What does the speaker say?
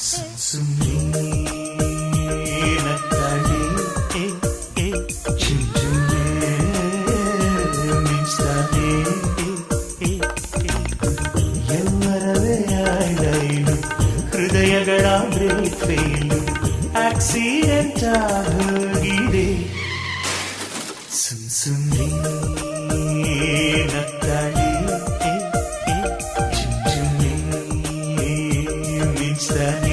ಸುಮ್ಸುಮ್ನೆ ನಗ್ತಾಳೆ ಚಿಂಚುನೆ ಮಿಂಚ್ತಾಳೆ ಎಲ್ಲರವೇ ಆಯ್ಲೈಲು ಹೃದಯಗಳ break fail accident ಆಗಿದೆ ಸುಮ್ಸುಮ್ನೆ